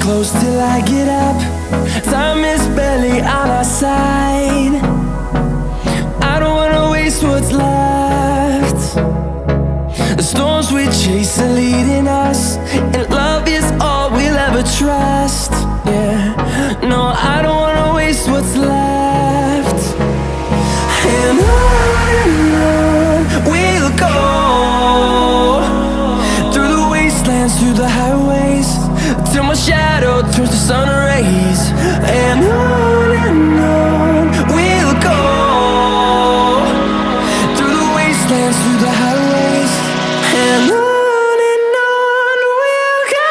close till I get up. Time is barely on our side. I don't wanna waste what's left. The storms we chase are leading us, and love is all we'll ever trust. Yeah, no, I don't wanna waste what's left. And on we'll go, through the wastelands, through the highways, till my shadow turns to sun rays. And on we'll go, through the wastelands, through the highways, and on we'll go.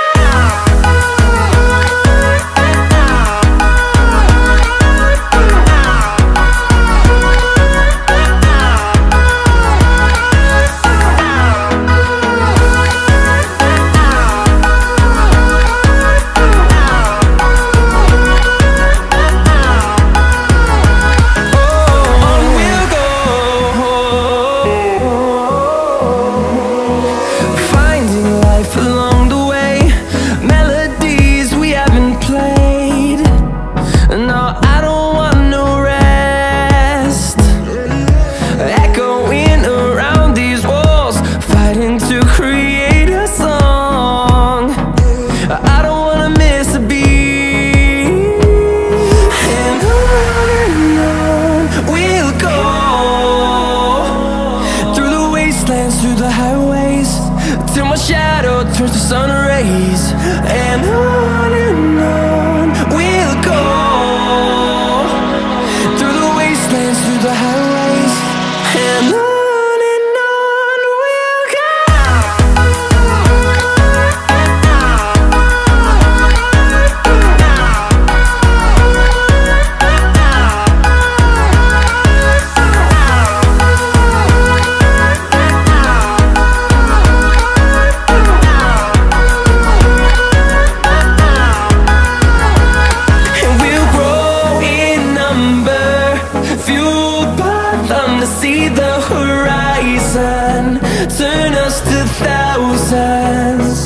Through the highways, till my shadow turns to sun rays. And on we'll go, through the wastelands, through the highways, and on we'll go. See the horizon turn us to thousands,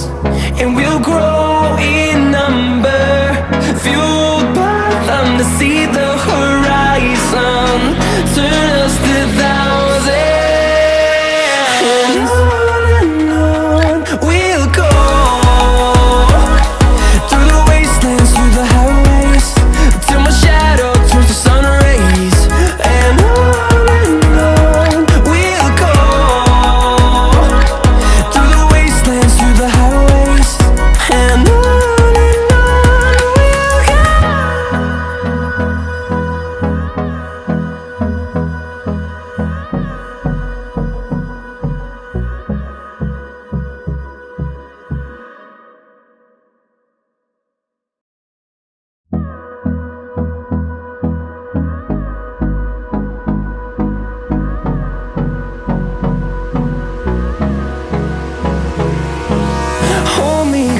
and we'll grow in number, fueled by them. To see the horizon turn us to thousands, and on we'll go, through the wastelands, through the highways, till my shadow turns to sun rays. And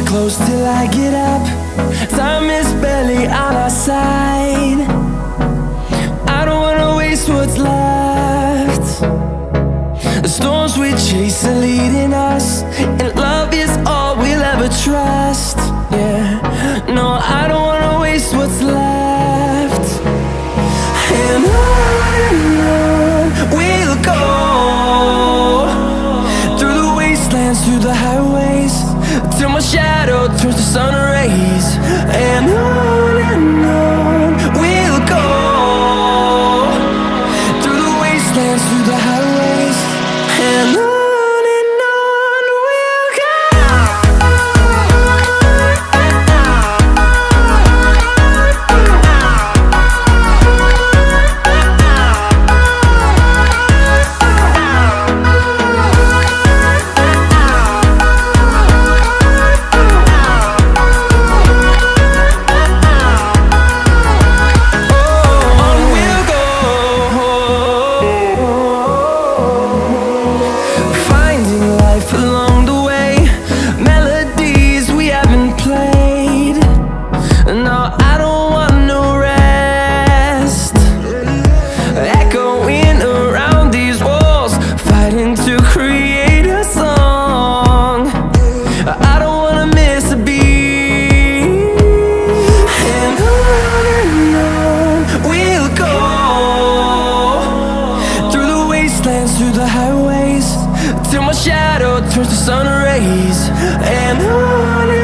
close till I get up. Time is barely on our side. I don't wanna waste what's left. The storms we chase are leading us, and love is all we'll ever trust. Yeah, no, I don't wanna waste what's left. And on we'll go, through the wastelands, through the highways, till my shadow turns to sun rays. And on we'll go, through the wastelands, through the highways, and on we'll go. through the highways till my shadow turns to sun rays. And on